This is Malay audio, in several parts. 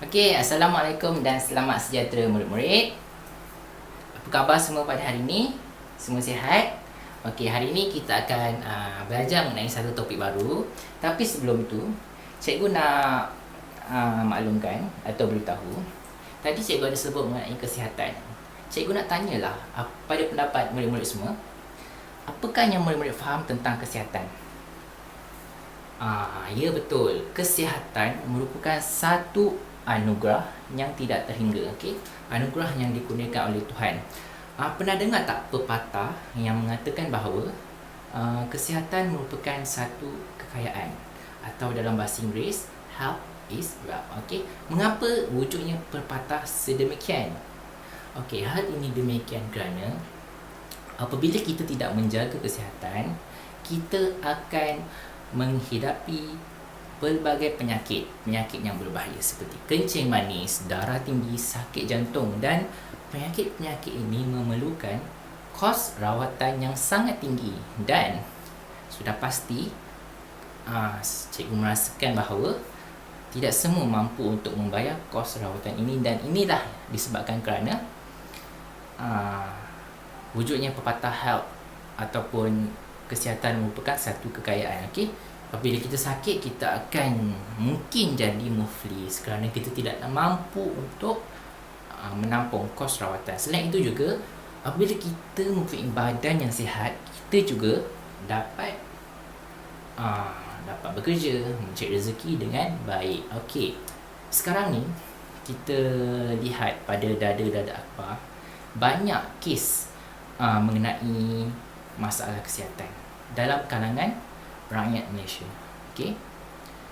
Okey, Assalamualaikum dan selamat sejahtera murid-murid. Apa khabar semua pada hari ini? Semua sihat? Okey, hari ini kita akan belajar mengenai satu topik baru. Tapi sebelum tu, cikgu nak maklumkan atau beritahu. Tadi cikgu ada sebut mengenai kesihatan. Cikgu nak tanyalah pada pendapat murid-murid semua, apakah yang murid-murid faham tentang kesihatan? Ya betul. Kesihatan merupakan satu anugerah yang tidak terhingga, okey? Anugerah yang dikurniakan oleh Tuhan. Pernah dengar tak pepatah yang mengatakan bahawa kesihatan merupakan satu kekayaan, atau dalam bahasa Inggeris, health is wealth, okey? Mengapa wujudnya pepatah sedemikian? Okey, hal ini demikian kerana apabila kita tidak menjaga kesihatan, kita akan menghidapi pelbagai penyakit yang berbahaya seperti kencing manis, darah tinggi, sakit jantung, dan penyakit-penyakit ini memerlukan kos rawatan yang sangat tinggi. Dan sudah pasti cikgu merasakan bahawa tidak semua mampu untuk membayar kos rawatan ini, dan inilah disebabkan kerana wujudnya pepatah health ataupun kesihatan merupakan satu kekayaan, okey? Apabila kita sakit, kita akan mungkin jadi muflis kerana kita tidak mampu untuk menampung kos rawatan. Selain itu juga, apabila kita mempunyai badan yang sihat, kita juga dapat bekerja, mencari rezeki dengan baik. Okey, sekarang ni kita lihat pada dada-dada akhbar, banyak kes mengenai masalah kesihatan dalam kalangan rakyat Malaysia. Okey,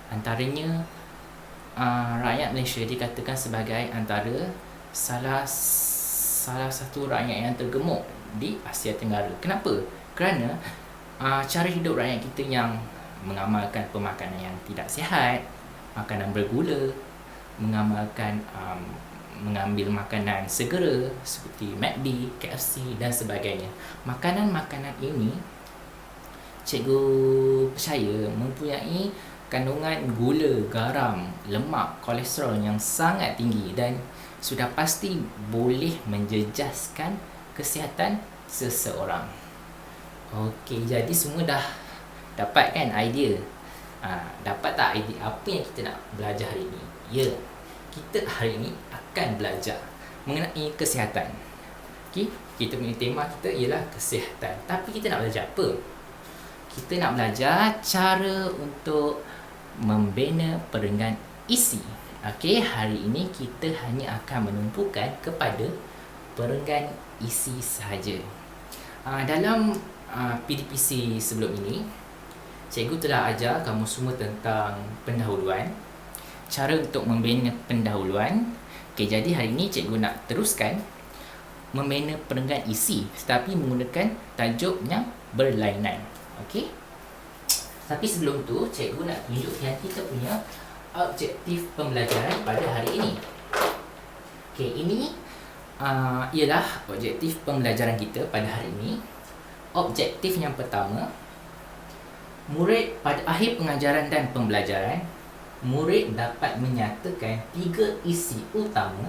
antaranya rakyat Malaysia dikatakan sebagai antara salah satu rakyat yang tergemuk di Asia Tenggara. Kenapa? Kerana cara hidup rakyat kita yang mengamalkan pemakanan yang tidak sihat, makanan bergula, mengambil makanan segera seperti McD, KFC dan sebagainya. Makanan-makanan ini cikgu percaya mempunyai kandungan gula, garam, lemak, kolesterol yang sangat tinggi dan sudah pasti boleh menjejaskan kesihatan seseorang. Okey, jadi semua dah dapat kan idea? Dapat tak idea apa yang kita nak belajar hari ini? Ya, kita hari ini akan belajar mengenai kesihatan. Okey, kita punya tema kita ialah kesihatan. Tapi kita nak belajar apa? Kita nak belajar cara untuk membina perenggan isi. Okey, hari ini kita hanya akan menumpukan kepada perenggan isi sahaja. Dalam PDPC sebelum ini, cikgu telah ajar kamu semua tentang pendahuluan, cara untuk membina pendahuluan. Okey, jadi hari ini cikgu nak teruskan membina perenggan isi tetapi menggunakan tajuk yang berlainan. Okey. Tapi sebelum tu, cikgu nak tunjukkan kita punya objektif pembelajaran pada hari ini. Okey, ini ialah objektif pembelajaran kita pada hari ini. Objektif yang pertama, murid pada akhir pengajaran dan pembelajaran, murid dapat menyatakan 3 isi utama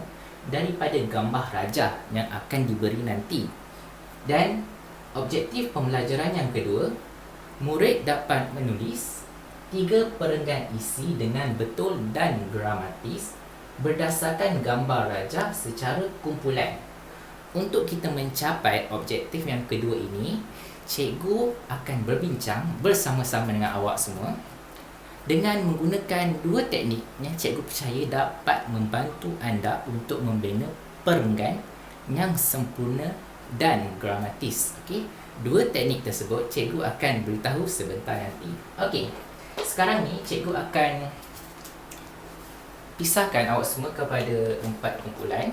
daripada gambar rajah yang akan diberi nanti. Dan objektif pembelajaran yang kedua, murid dapat menulis 3 perenggan isi dengan betul dan gramatis berdasarkan gambar rajah secara kumpulan. Untuk kita mencapai objektif yang kedua ini, cikgu akan berbincang bersama-sama dengan awak semua dengan menggunakan 2 teknik yang cikgu percaya dapat membantu anda untuk membina perenggan yang sempurna dan gramatis. Okey, 2 teknik tersebut cikgu akan beritahu sebentar nanti. Okey, sekarang ni cikgu akan pisahkan awak semua kepada 4 kumpulan.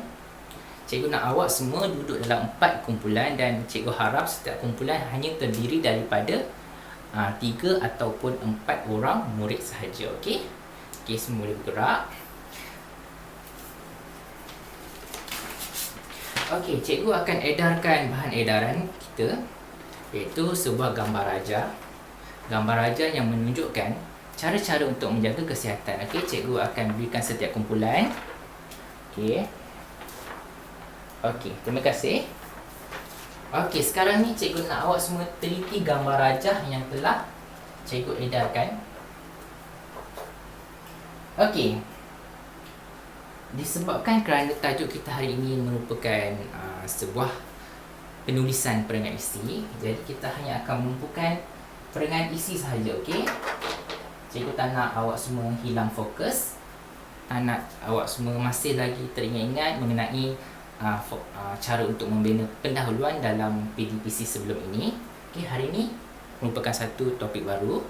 Cikgu nak awak semua duduk dalam 4 kumpulan dan cikgu harap setiap kumpulan hanya terdiri daripada 3 ataupun 4 orang murid sahaja. Okey, okey, semua boleh bergerak. Okey, cikgu akan edarkan bahan edaran kita, iaitu sebuah gambar rajah. Gambar rajah yang menunjukkan cara-cara untuk menjaga kesihatan. Okey, cikgu akan berikan setiap kumpulan Okey. Okey, terima kasih. Okey, sekarang ni cikgu nak awak semua teliti gambar rajah yang telah cikgu edarkan. Okey. Disebabkan kerana tajuk kita hari ini merupakan sebuah penulisan perengan isi, jadi kita hanya akan menumpukan perengan isi sahaja, okey? Cikgu tak nak awak semua hilang fokus, tak nak awak semua masih lagi teringat-ingat mengenai cara untuk membina pendahuluan dalam PDPC sebelum ini. Okey, hari ini merupakan satu topik baru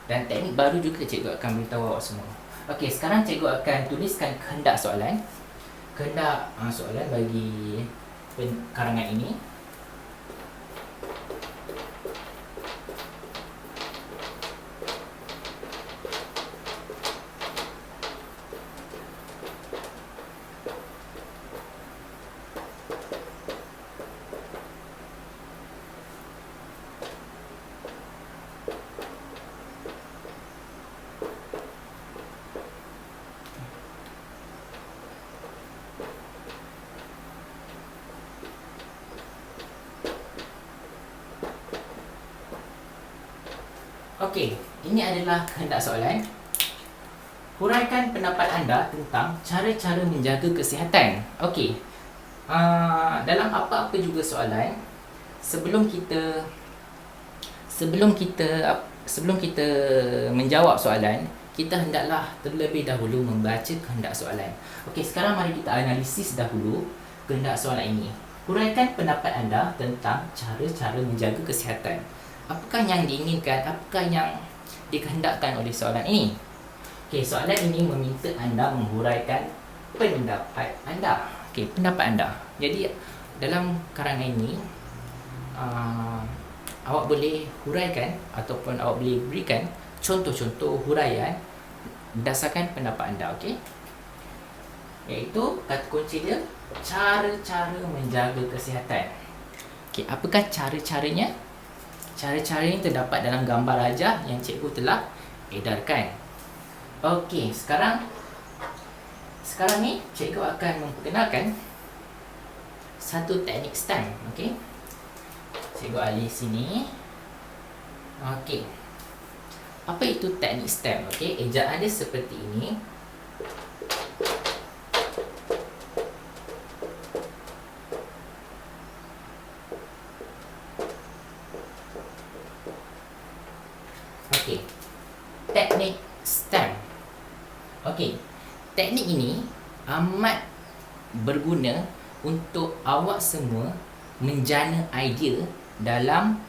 dan teknik baru juga cikgu akan beritahu awak semua. Okey, sekarang cikgu akan tuliskan kehendak soalan. Kehendak soalan bagi karangan ini. Okey, ini adalah kehendak soalan. Huraikan pendapat anda tentang cara-cara menjaga kesihatan. Okey. Dalam apa-apa juga soalan, sebelum kita menjawab soalan, kita hendaklah terlebih dahulu membaca kehendak soalan. Okey, sekarang mari kita analisis dahulu kehendak soalan ini. Huraikan pendapat anda tentang cara-cara menjaga kesihatan. Apakah yang diinginkan? Apakah yang dikehendakkan oleh soalan ini? Okey, soalan ini meminta anda menghuraikan pendapat anda. Okey, pendapat anda. Jadi dalam karangan ini awak boleh huraikan ataupun awak boleh berikan contoh-contoh huraian berdasarkan pendapat anda, okey? Iaitu kata kunci dia cara-cara menjaga kesihatan. Okey, apakah cara-caranya? Cara-cara ini terdapat dalam gambar rajah yang cikgu telah edarkan. Okey, sekarang ni cikgu akan memperkenalkan satu teknik STEM, okey. Cikgu alih sini. Okey. Apa itu teknik STEM? Okey, ejaan dia seperti ini. Okey. Teknik STEM. Okey. Teknik ini amat berguna untuk awak semua menjana idea dalam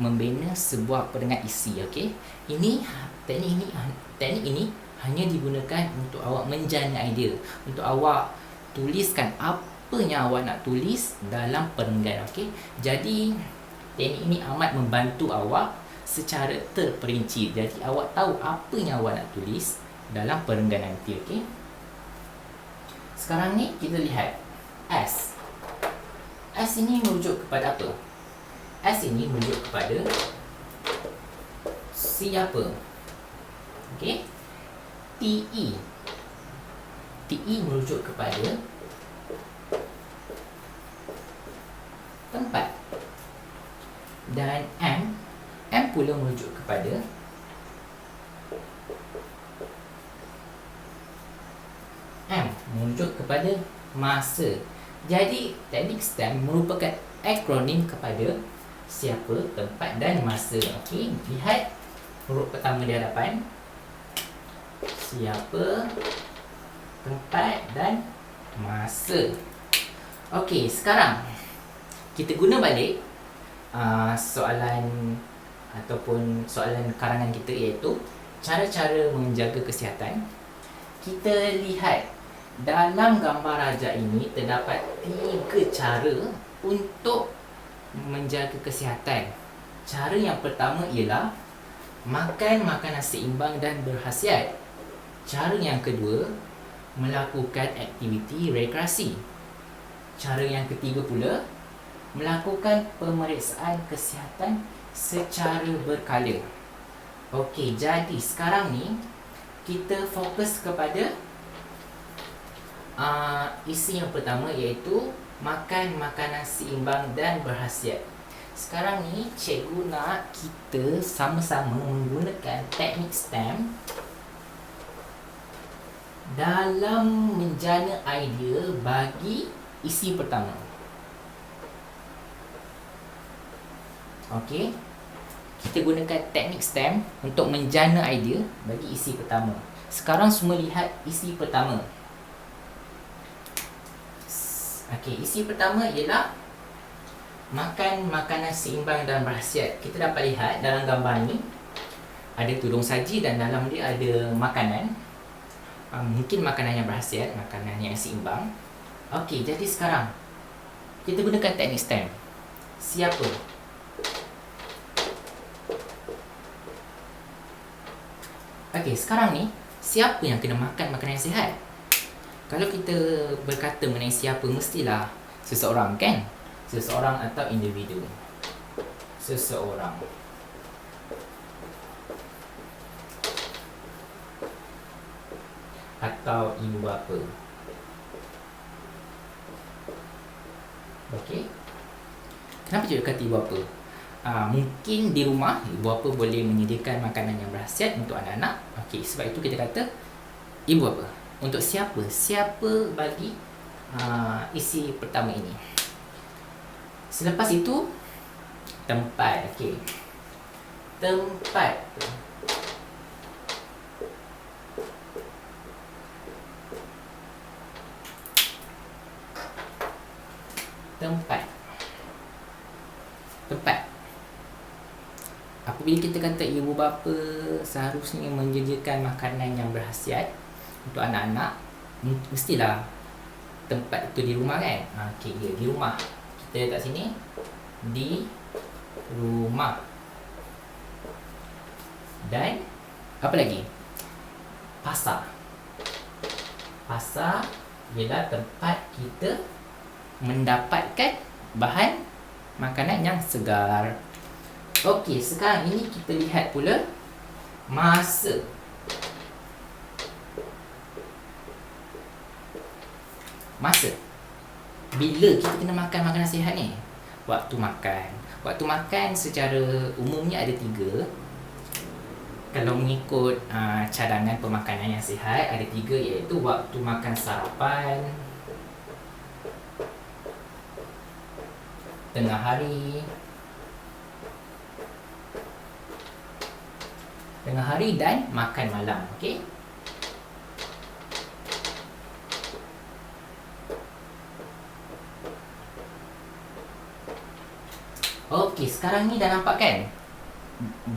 membina sebuah perengat isi, okey. Teknik ini hanya digunakan untuk awak menjana idea, untuk awak tuliskan apa yang awak nak tulis dalam perenggan, okey. Jadi teknik ini amat membantu awak secara terperinci. Jadi awak tahu apa yang awak nak tulis dalam perenggan nanti, okey. Sekarang ni kita lihat S. S ini merujuk kepada apa? S ini merujuk kepada siapa? Okey. TE. TE merujuk kepada tempat. Dan M pula merujuk kepada masa. Jadi teknik STEM merupakan akronim kepada siapa, tempat dan masa. Okey, lihat huruf pertama di hadapan. Siapa, tempat dan masa. Okey, sekarang kita guna balik soalan ataupun soalan karangan kita, iaitu cara-cara menjaga kesihatan. Kita lihat dalam gambar rajah ini terdapat 3 cara untuk menjaga kesihatan. Cara yang pertama ialah makan makanan seimbang dan berkhasiat. Cara yang kedua, melakukan aktiviti rekreasi. Cara yang ketiga pula, melakukan pemeriksaan kesihatan secara berkala. Okey, jadi sekarang ni kita fokus kepada isi yang pertama iaitu makan makanan seimbang dan berkhasiat. Sekarang ni cikgu nak kita sama-sama menggunakan teknik STEM dalam menjana idea bagi isi pertama. Okey. Kita gunakan teknik STEM untuk menjana idea bagi isi pertama. Sekarang semua lihat isi pertama. Okey, isi pertama ialah makan makanan seimbang dan berkhasiat. Kita dapat lihat dalam gambar ni ada tudung saji dan dalam dia ada makanan. Mungkin makanan yang berkhasiat, makanan yang seimbang. Okey, jadi sekarang kita gunakan teknik STEM. Siapa? Okey, sekarang ni siapa yang kena makan makanan yang sihat? Kalau kita berkata mengenai siapa, mestilah seseorang, kan? Seseorang atau individu. Seseorang. Atau ibu bapa. Okey. Kenapa cikgu kata ibu bapa? Mungkin di rumah ibu bapa boleh menyediakan makanan yang berkhasiat untuk anak-anak. Okey, sebab itu kita kata ibu bapa. Untuk siapa? Siapa bagi isi pertama ini? Selepas itu tempat. Okey. Tempat. Tempat. Apabila kita kata ibu bapa seharusnya menyediakan makanan yang berkhasiat untuk anak-anak, mestilah tempat itu di rumah, kan? Okey, ya, di rumah. Kita letak sini, di rumah. Dan apa lagi? Pasar. Pasar ialah tempat kita mendapatkan bahan makanan yang segar. Okey, sekarang ini kita lihat pula masa. Masa. Bila kita kena makan makanan sihat ni? Waktu makan. Waktu makan secara umumnya ada 3. Kalau mengikut cadangan pemakanan yang sihat, ada 3, iaitu waktu makan sarapan, tengah hari dan makan malam. Okey. Okey, sekarang ni dah nampak, kan?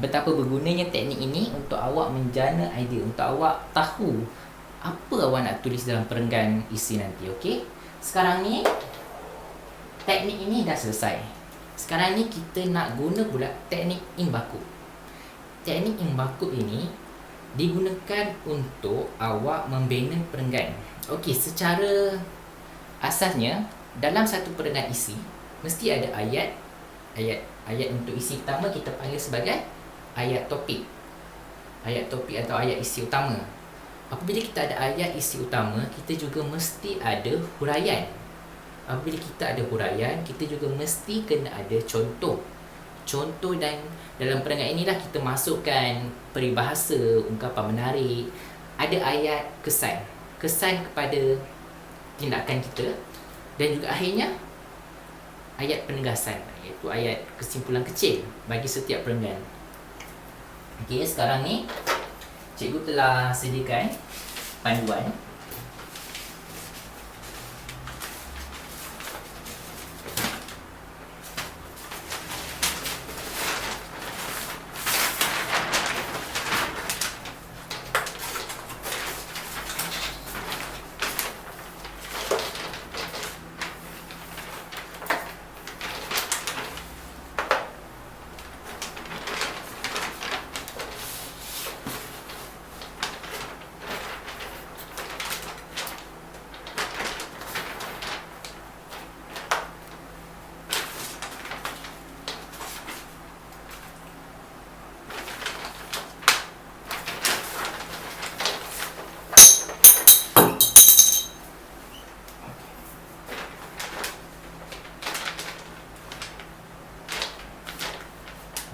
Betapa bergunanya teknik ini untuk awak menjana idea, untuk awak tahu apa awak nak tulis dalam perenggan isi nanti. Okey. Sekarang ni teknik ini dah selesai. Sekarang ni kita nak guna pula teknik imbaku. Teknik imbaku ini digunakan untuk awak membina perenggan. Okey, secara asasnya dalam satu perenggan isi mesti ada ayat untuk isi pertama kita panggil sebagai ayat topik. Ayat topik atau ayat isi utama. Apabila kita ada ayat isi utama, kita juga mesti ada huraian. Apabila kita ada huraian, kita juga mesti kena ada contoh. Contoh, dan dalam perenggan inilah kita masukkan peribahasa, ungkapan menarik, ada ayat kesan kepada tindakan kita, dan juga akhirnya ayat penegasan, iaitu ayat kesimpulan kecil bagi setiap perenggan. Okey, sekarang ni cikgu telah sediakan panduan.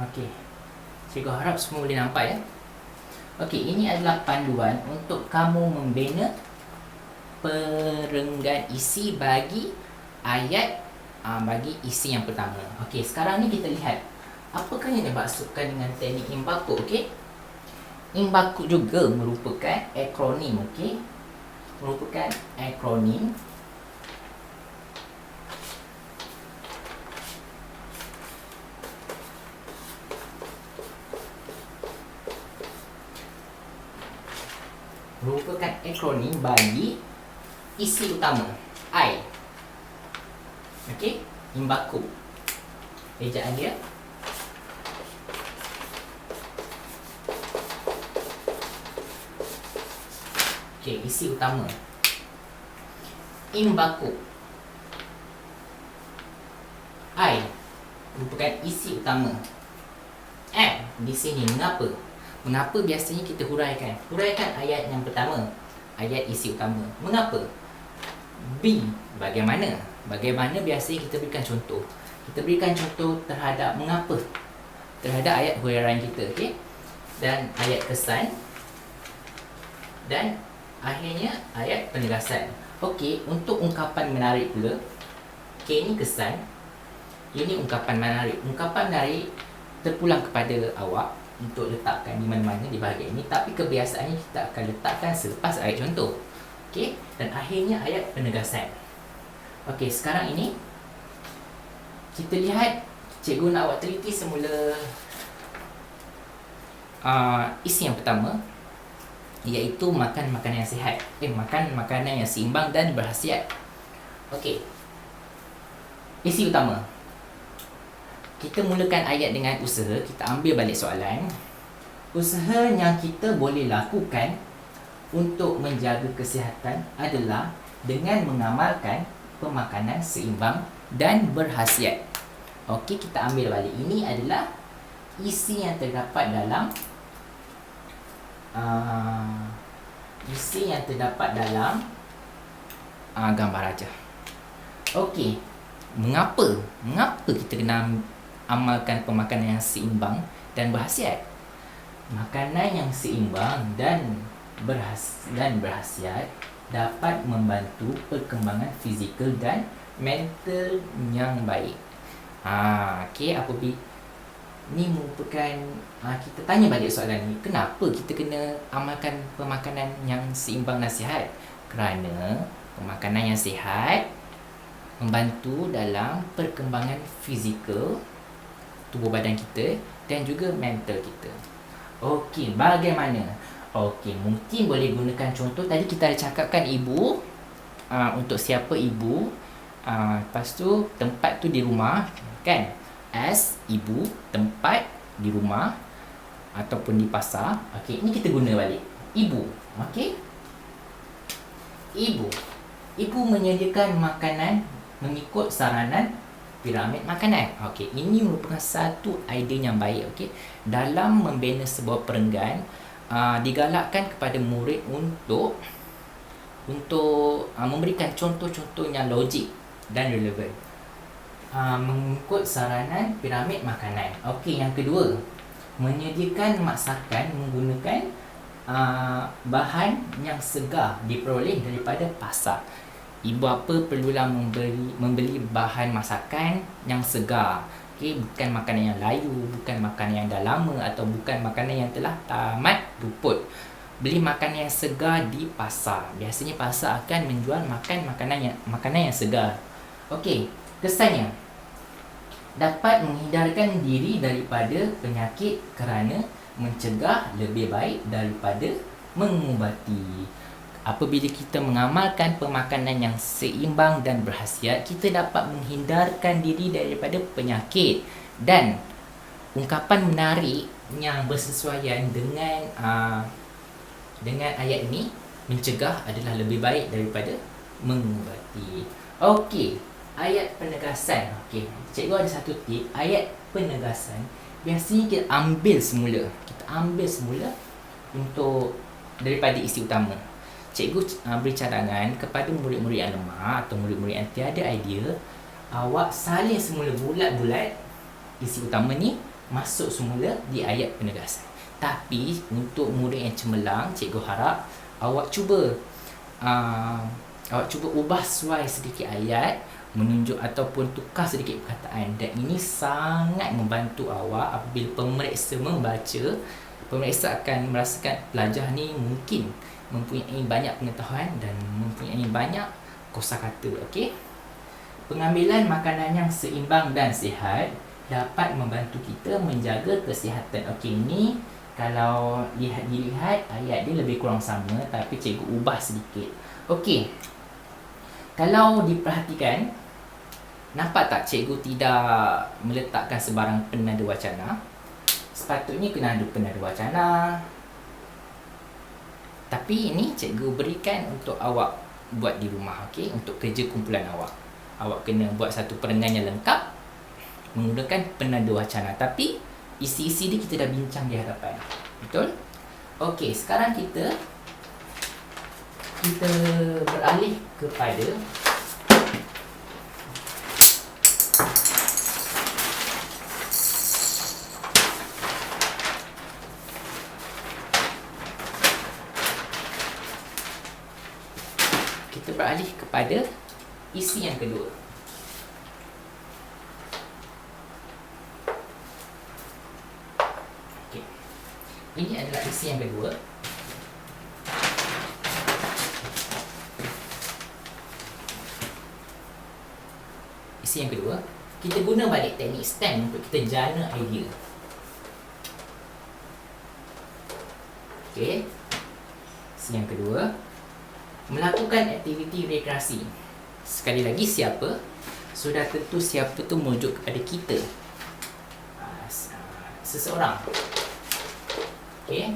Okey. Cikgu harap semua boleh nampak ya. Okey, ini adalah panduan untuk kamu membina perenggan isi bagi ayat bagi isi yang pertama. Okey, sekarang ni kita lihat apakah yang dimaksudkan dengan teknik imbaku. Okey, imbaku juga merupakan akronim. Okey, merupakan akronim bagi isi utama I. Okey, imbaku ejaan dia okey, isi utama imbaku I merupakan isi utama. Di sini mengapa biasanya kita huraikan ayat yang pertama, ayat isi utama. Mengapa? B, bagaimana biasanya kita berikan contoh. Kita berikan contoh terhadap mengapa, terhadap ayat huraian kita. Okey, dan ayat kesan, dan akhirnya ayat penegasan. Okey, untuk ungkapan menarik pula. Okey, ini kesan, ini ungkapan menarik. Ungkapan menarik terpulang kepada awak untuk letakkan di mana-mana di bahagian ini, tapi kebiasaannya kita akan letakkan selepas ayat contoh. Okey, dan akhirnya ayat penegasan. Okey, sekarang ini kita lihat, cikgu nak awak teliti semula isi yang pertama, iaitu makan makanan yang sihat. Makan makanan yang seimbang dan berkhasiat. Okey, isi utama. Kita mulakan ayat dengan usaha. Kita ambil balik soalan. Usaha yang kita boleh lakukan untuk menjaga kesihatan adalah dengan mengamalkan pemakanan seimbang dan berkhasiat. Okey, kita ambil balik. Ini adalah isi yang terdapat dalam gambar raja. Okey, mengapa kita kena amalkan pemakanan yang seimbang dan berkhasiat? Makanan yang seimbang dan berkhasiat dapat membantu perkembangan fizikal dan mental yang baik. Okey, apabila ni merupakan kita tanya balik soalan ni, kenapa kita kena amalkan pemakanan yang seimbang dan sihat? Kerana pemakanan yang sihat membantu dalam perkembangan fizikal tubuh badan kita dan juga mental kita. Okey, bagaimana? Okey, mungkin boleh gunakan contoh. Tadi kita ada cakapkan ibu, untuk siapa ibu, lepas tu tempat tu di rumah, kan? As ibu, tempat di rumah ataupun di pasar. Okey, ini kita guna balik ibu. Okey, ibu menyediakan makanan mengikut saranan piramid makanan. Okey, ini merupakan satu idea yang baik. Okey, dalam membina sebuah perenggan, digalakkan kepada murid untuk memberikan contoh-contoh yang logik dan relevan, mengikut saranan piramid makanan. Okey, yang kedua, menyediakan masakan menggunakan bahan yang segar diperoleh daripada pasar. Ibu bapa perlulah membeli bahan masakan yang segar. Okey, bukan makanan yang layu, bukan makanan yang dah lama, atau bukan makanan yang telah tamat ruput. Beli makanan yang segar di pasar. Biasanya pasar akan menjual makanan yang segar. Okey, kesannya dapat menghindarkan diri daripada penyakit kerana mencegah lebih baik daripada mengubati. Apabila kita mengamalkan pemakanan yang seimbang dan berkhasiat, kita dapat menghindarkan diri daripada penyakit. Dan ungkapan menarik yang bersesuaian dengan ayat ini, mencegah adalah lebih baik daripada mengubati. Okey, ayat penegasan. Okey, cikgu ada satu tip. Ayat penegasan biasanya kita ambil semula untuk daripada isi utama. Cikgu beri cadangan kepada murid-murid yang lemah atau murid-murid yang tiada idea, awak salin semula bulat-bulat isi utama ni masuk semula di ayat penegasan. Tapi untuk murid yang cemerlang, cikgu harap awak cuba ubah suai sedikit ayat, menunjuk ataupun tukar sedikit perkataan, dan ini sangat membantu awak apabila pemeriksa membaca. Pemeriksa akan merasakan pelajar ni mungkin mempunyai banyak pengetahuan dan mempunyai banyak kosakata. Okey. Pengambilan makanan yang seimbang dan sihat dapat membantu kita menjaga kesihatan. Okey, ni kalau dilihat ayat dia lebih kurang sama, tapi cikgu ubah sedikit. Okey. Kalau diperhatikan, nampak tak cikgu tidak meletakkan sebarang penada wacana? Sepatutnya kena ada penada wacana. Tapi ini cikgu berikan untuk awak buat di rumah, okey, untuk kerja kumpulan awak. Awak kena buat satu perenggan yang lengkap menggunakan penada wacana, tapi isi-isi dia kita dah bincang di hadapan. Betul? Okey, sekarang kita beralih kepada isi yang kedua. Okey. Ini adalah isi yang kedua. Isi yang kedua, kita guna balik teknik STEM untuk kita jana idea. Okey. Isi yang kedua, melakukan aktiviti rekreasi. Sekali lagi, siapa? Sudah tentu siapa tu merujuk kepada kita. Seseorang. Okey.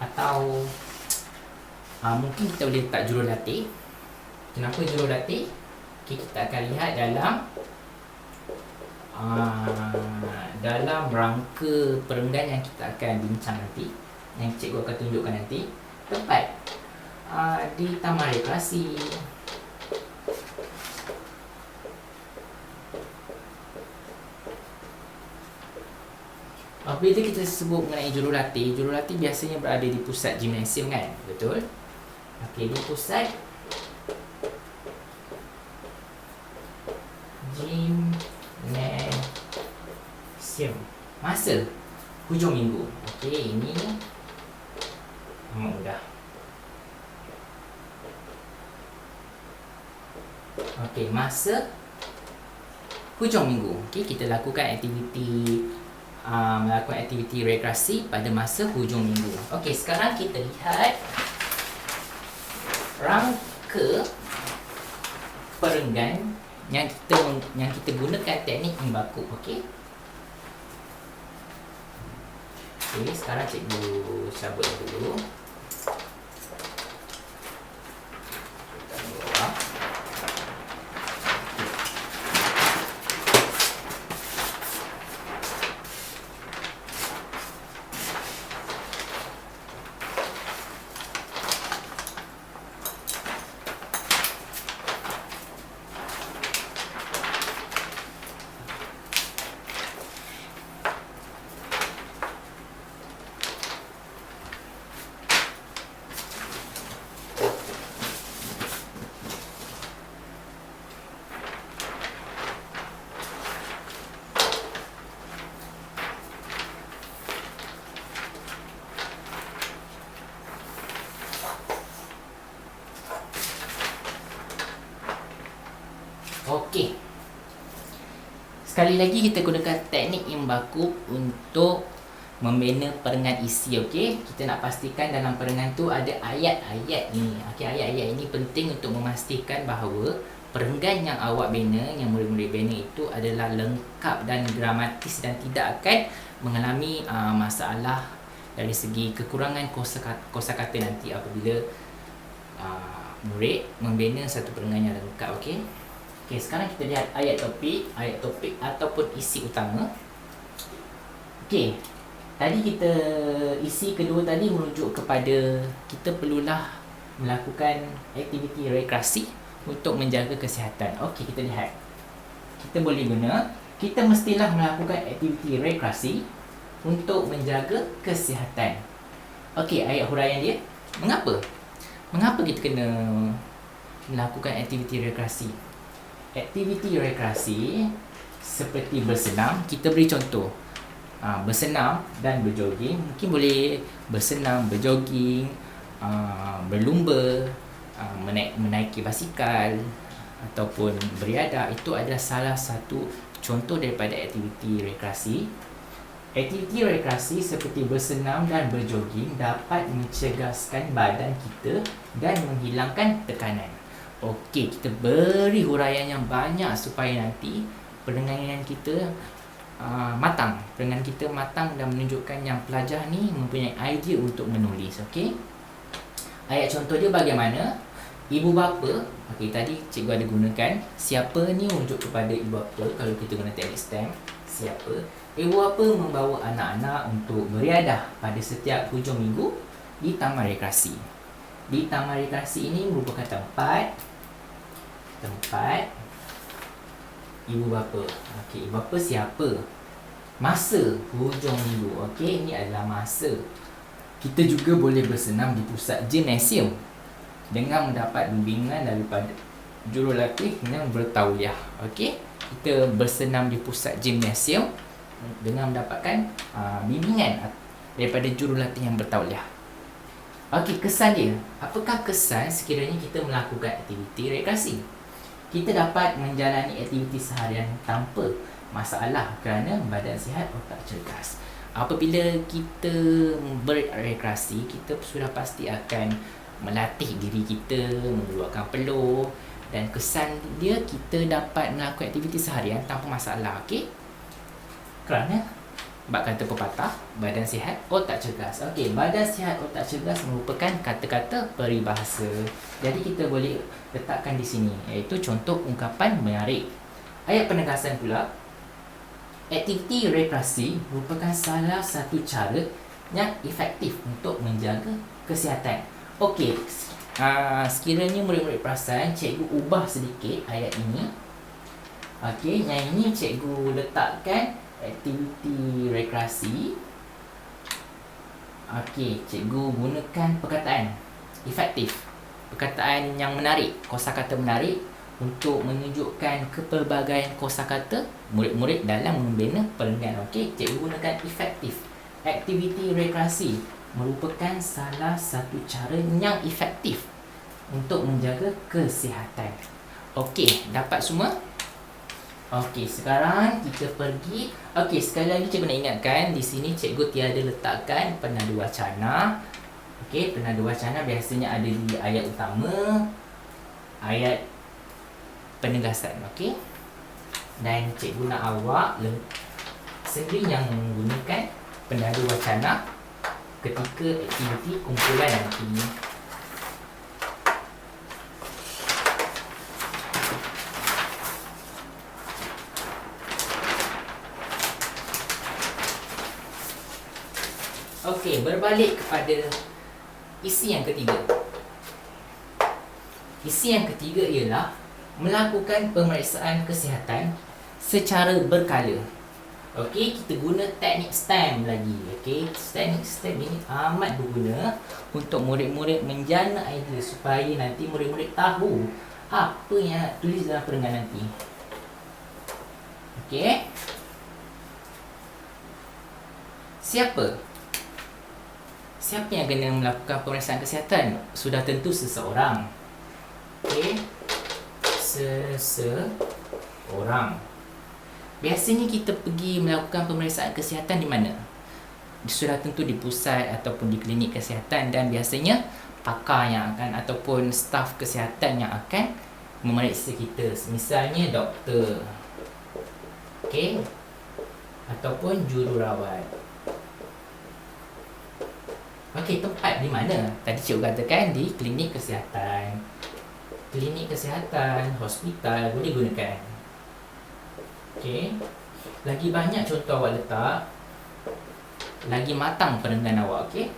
Atau mungkin kita boleh letak jurulatih. Kenapa jurulatih? Okay, kita akan lihat dalam rangka perenggan yang kita akan bincang nanti, yang cikgu akan tunjukkan nanti. Tempat di taman rekreasi, bila kita sebut mengenai jurulatih biasanya berada di pusat gimnasium, kan? Betul? Okey, di pusat gimnasium. Masa hujung minggu. Okey, ini mudah. Okey, masa hujung minggu. Okey, kita lakukan melakukan aktiviti rekreasi pada masa hujung minggu. Okey, sekarang kita lihat rangka perenggan yang kita gunakan teknik imbaku. Okey. Okey, sekarang cikgu cabut dulu. Okey. Sekali lagi kita gunakan teknik imbaku untuk membina perenggan isi. Okey, kita nak pastikan dalam perenggan tu ada ayat-ayat ni. Okey, ayat-ayat ini penting untuk memastikan bahawa perenggan yang awak bina, yang murid-murid bina itu adalah lengkap dan gramatis dan tidak akan mengalami masalah dari segi kekurangan kosakata nanti apabila murid membina satu perenggan yang lengkap. Okey. Okey, sekarang kita lihat ayat topik ataupun isi utama. Okey. Tadi kita isi kedua tadi merujuk kepada kita perlulah melakukan aktiviti rekreasi untuk menjaga kesihatan. Okey, kita lihat. kita boleh guna, kita mestilah melakukan aktiviti rekreasi untuk menjaga kesihatan. Okey, ayat huraian dia. Mengapa? Mengapa kita kena melakukan aktiviti rekreasi? Aktiviti rekreasi seperti bersenam, kita beri contoh. Bersenam dan berjoging, mungkin boleh bersenam, berjoging, berlumba, menaiki basikal ataupun beriadah. Itu adalah salah satu contoh daripada aktiviti rekreasi. Aktiviti rekreasi seperti bersenam dan berjoging dapat mencegahkan badan kita dan menghilangkan tekanan. Okey, kita beri huraian yang banyak supaya nanti pendengaran kita matang. Pendengaran kita matang dan menunjukkan yang pelajar ni mempunyai idea untuk menulis. Okey. Ayat contoh dia bagaimana? Ibu bapa, okey, tadi cikgu ada gunakan siapa ni merujuk kepada ibu bapa. Kalau kita guna teknik STEM, siapa? Ibu bapa membawa anak-anak untuk beriadah pada setiap hujung minggu di taman rekreasi. Di taman rekreasi ini merupakan tempat ibu bapa. Okey, ibu bapa siapa? Masa hujung minggu. Okey, ini adalah masa. Kita juga boleh bersenam di pusat gimnasium dengan mendapat bimbingan daripada jurulatih yang bertauliah. Okey, kita bersenam di pusat gimnasium dengan mendapatkan bimbingan daripada jurulatih yang bertauliah. Okey, kesan dia. Apakah kesan sekiranya kita melakukan aktiviti rekreasi? Kita dapat menjalani aktiviti seharian tanpa masalah kerana badan sihat, otak cergas. Apabila kita berekreasi, kita sudah pasti akan melatih diri kita, mengeluarkan peluh, dan kesan dia kita dapat melakukan aktiviti seharian tanpa masalah. Okey? Kerana bab kata pepatah, badan sihat, otak cergas. Okey, badan sihat, otak cergas merupakan kata-kata peribahasa. Jadi kita boleh letakkan di sini, iaitu contoh ungkapan menarik. Ayat penegasan pula, aktiviti rekreasi merupakan salah satu cara yang efektif untuk menjaga kesihatan. Okey, sekiranya murid-murid perasan, cikgu ubah sedikit ayat ini. Okey, yang ini cikgu letakkan aktiviti rekreasi. Okey, cikgu gunakan perkataan efektif, perkataan yang menarik, kosakata menarik untuk menunjukkan kepelbagaian kosakata murid-murid dalam membina perenggan. Okey, cikgu gunakan efektif. Aktiviti rekreasi merupakan salah satu cara yang efektif untuk menjaga kesihatan. Okey, dapat semua? Okey, sekarang kita pergi. Okey, sekali lagi cikgu nak ingatkan, di sini cikgu tiada letakkan penada wacana. Okey, penada wacana biasanya ada di ayat utama, ayat penegasan. Okey, dan cikgu nak awak sendiri yang menggunakan penada wacana ketika aktiviti kumpulan nanti. Okey, berbalik kepada isi yang ketiga. Isi yang ketiga ialah melakukan pemeriksaan kesihatan secara berkala. Okey, kita guna teknik STEM lagi. Okey, teknik STEM ini amat berguna untuk murid-murid menjana idea supaya nanti murid-murid tahu apa yang nak tulis dalam perenggan nanti. Okey. Siapa yang kena melakukan pemeriksaan kesihatan? Sudah tentu seseorang. Okey. Seseorang. Biasanya kita pergi melakukan pemeriksaan kesihatan di mana? Sudah tentu di pusat ataupun di klinik kesihatan, dan biasanya pakar yang akan ataupun staf kesihatan yang akan memeriksa kita. Misalnya doktor. Okey. Ataupun jururawat. Okey, tempat di mana? Tadi cikgu katakan di klinik kesihatan. Klinik kesihatan, hospital boleh gunakan. Okey. Lagi banyak contoh awak letak, lagi matang perenggan awak. Okey.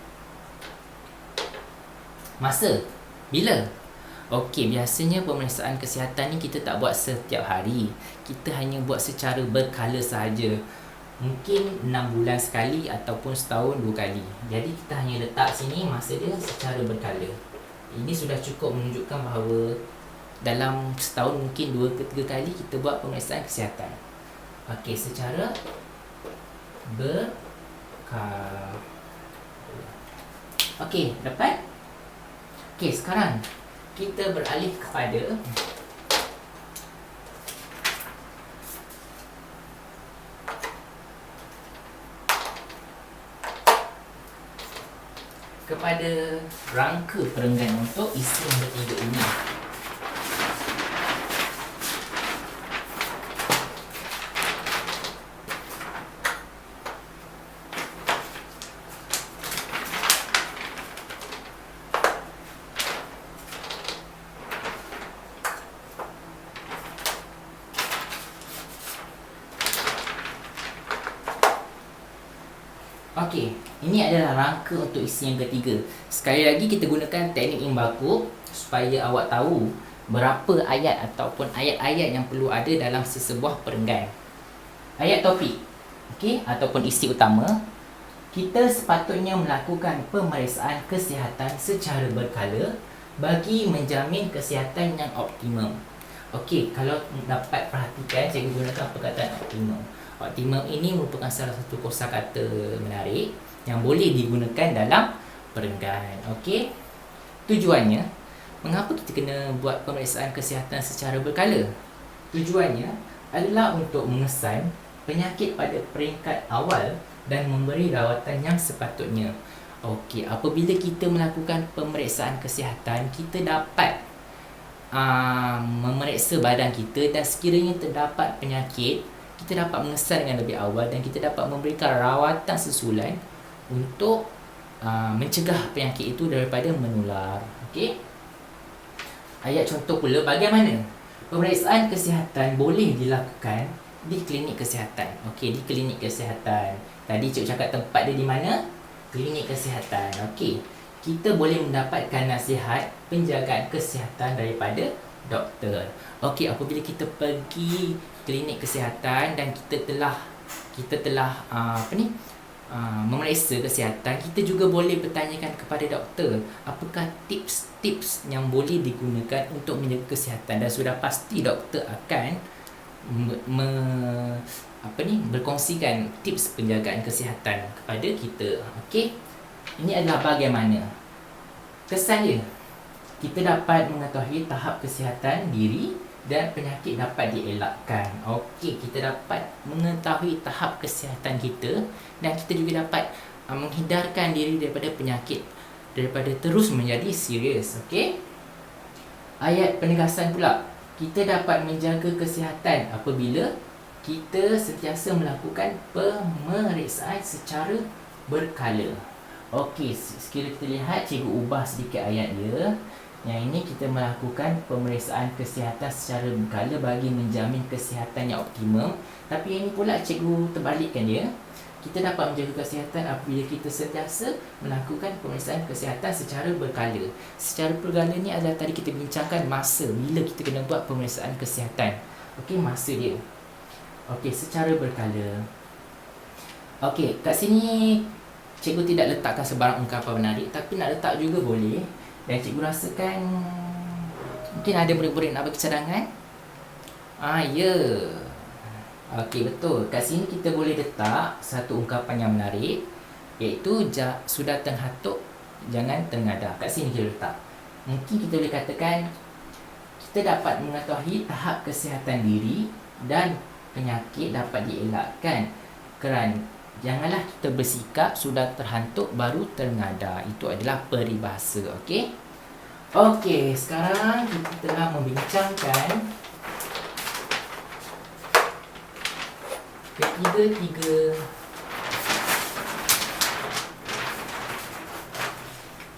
Masa. Bila? Okey, biasanya pemeriksaan kesihatan ni kita tak buat setiap hari. Kita hanya buat secara berkala sahaja. Mungkin 6 bulan sekali ataupun setahun 2 kali. Jadi kita hanya letak sini masa dia secara berkala. Ini sudah cukup menunjukkan bahawa dalam setahun mungkin 2 ke 3 kali kita buat pemeriksaan kesihatan. Okey, secara berkala. Okey, dapat? Okey, sekarang kita beralih kepada rangka perenggan untuk isi yang ketiga ini. Okey, ini adalah rangka untuk isi yang ketiga. Sekali lagi kita gunakan teknik imbaku supaya awak tahu berapa ayat ataupun ayat-ayat yang perlu ada dalam sesebuah perenggan. Ayat topik, okey, ataupun isi utama. Kita sepatutnya melakukan pemeriksaan kesihatan secara berkala bagi menjamin kesihatan yang optimum. Okey, kalau dapat perhatikan, saya gunakan perkataan optimum. Optimum ini merupakan salah satu kosakata menarik yang boleh digunakan dalam perenggan. Okey. Tujuannya, mengapa kita kena buat pemeriksaan kesihatan secara berkala? Tujuannya adalah untuk mengesan penyakit pada peringkat awal dan memberi rawatan yang sepatutnya. Okey, apabila kita melakukan pemeriksaan kesihatan, kita dapat memeriksa badan kita dan sekiranya terdapat penyakit, kita dapat mengesan dengan lebih awal dan kita dapat memberikan rawatan susulan untuk mencegah penyakit itu daripada menular. Okey. Ayat contoh pula, bagaimana pemeriksaan kesihatan boleh dilakukan di klinik kesihatan. Okey, di klinik kesihatan. Tadi cikgu cakap tempat dia di mana? Klinik kesihatan. Okey. Kita boleh mendapatkan nasihat penjagaan kesihatan daripada doktor. Okey, apabila kita pergi klinik kesihatan dan kita telah memeriksa kesihatan, kita juga boleh bertanyakan kepada doktor apakah tips-tips yang boleh digunakan untuk menjaga kesihatan, dan sudah pasti doktor akan berkongsikan tips penjagaan kesihatan kepada kita. Okey. Ini adalah bagaimana kesan dia. Kita dapat mengetahui tahap kesihatan diri dan penyakit dapat dielakkan. Okey, kita dapat mengetahui tahap kesihatan kita dan kita juga dapat menghindarkan diri daripada penyakit daripada terus menjadi serius. Okey. Ayat penegasan pula. Kita dapat menjaga kesihatan apabila kita sentiasa melakukan pemeriksaan secara berkala. Okey, sekiranya kita lihat, cikgu ubah sedikit ayat dia. Yang ini kita melakukan pemeriksaan kesihatan secara berkala bagi menjamin kesihatan yang optimum. Tapi yang ini pula cikgu terbalikkan dia. Kita dapat menjaga kesihatan apabila kita sentiasa melakukan pemeriksaan kesihatan secara berkala. Secara berkala ni adalah tadi kita bincangkan masa bila kita kena buat pemeriksaan kesihatan. Okey, masa dia. Okey, secara berkala. Okey, kat sini cikgu tidak letakkan sebarang ungkapan menarik, tapi nak letak juga boleh. Dan cikgu rasakan mungkin ada murid-murid nak bagi cadangan. Ya. Okey, betul. Kat sini kita boleh letak satu ungkapan yang menarik, iaitu sudah terhatuk, jangan tengadah. Kat sini kita letak. Mungkin kita boleh katakan kita dapat mengetahui tahap kesihatan diri dan penyakit dapat dielakkan kerana janganlah kita bersikap sudah terhantuk baru terngada. Itu adalah peribahasa. Okey. Okey, sekarang kita telah membincangkan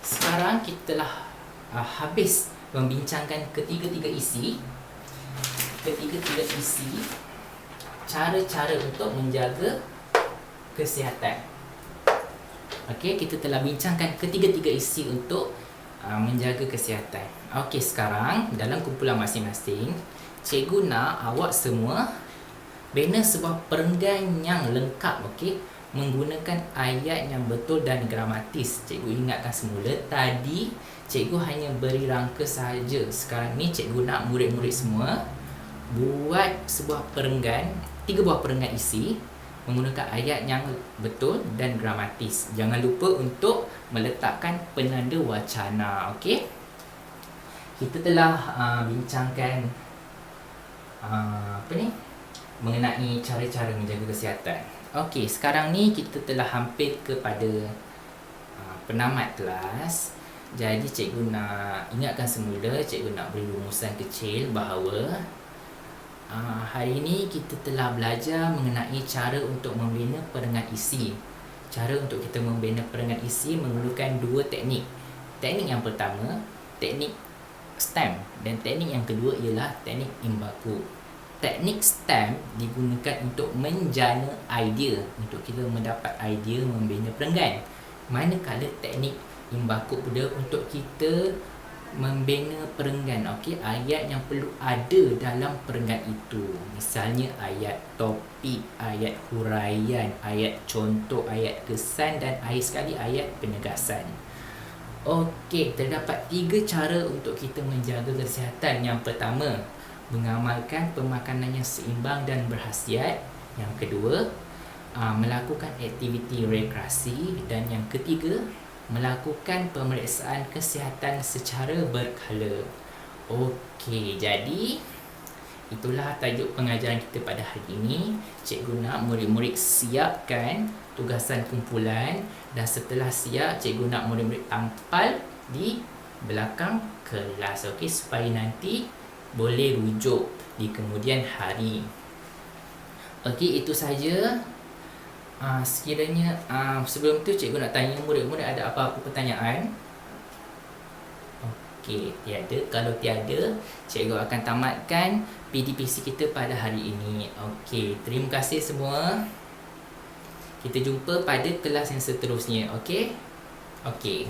sekarang kita telah habis membincangkan ketiga-tiga isi cara-cara untuk menjaga kesihatan. Okey, kita telah bincangkan ketiga-tiga isi untuk menjaga kesihatan. Okey, sekarang dalam kumpulan masing-masing, cikgu nak awak semua bina sebuah perenggan yang lengkap, okey, menggunakan ayat yang betul dan gramatis. Cikgu ingatkan semula tadi cikgu hanya beri rangka sahaja. Sekarang ni cikgu nak murid-murid semua buat sebuah perenggan, 3 buah perenggan isi menggunakan ayat yang betul dan gramatis. Jangan lupa untuk meletakkan penanda wacana. Okey, kita telah bincangkan mengenai cara-cara menjaga kesihatan. Okey, sekarang ni kita telah hampir kepada penamat kelas. Jadi cikgu nak ingatkan semula, cikgu nak beri rumusan kecil bahawa hari ini kita telah belajar mengenai cara untuk membina perenggan isi. Cara untuk kita membina perenggan isi menggunakan 2 teknik. Teknik yang pertama, teknik stem, dan teknik yang kedua ialah teknik imbaku. Teknik stem digunakan untuk menjana idea, untuk kita mendapat idea membina perenggan. Manakala teknik imbaku pula untuk kita membina perenggan, okey, ayat yang perlu ada dalam perenggan itu. Misalnya ayat topik, ayat huraian, ayat contoh, ayat kesan, dan akhir sekali ayat penegasan. Okey, terdapat 3 cara untuk kita menjaga kesihatan. Yang pertama, mengamalkan pemakanan yang seimbang dan berkhasiat. Yang kedua, melakukan aktiviti rekreasi. Dan yang ketiga, melakukan pemeriksaan kesihatan secara berkala. Okey, jadi itulah tajuk pengajaran kita pada hari ini. Cikgu nak murid-murid siapkan tugasan kumpulan, dan setelah siap, cikgu nak murid-murid tampal di belakang kelas, okey, supaya nanti boleh rujuk di kemudian hari. Okey, itu saja. Sekiranya sebelum tu cikgu nak tanya murid-murid ada apa-apa pertanyaan. Okey, tiada. Kalau tiada, cikgu akan tamatkan PDPC kita pada hari ini. Okey, terima kasih semua. Kita jumpa pada kelas yang seterusnya, okey? Okey.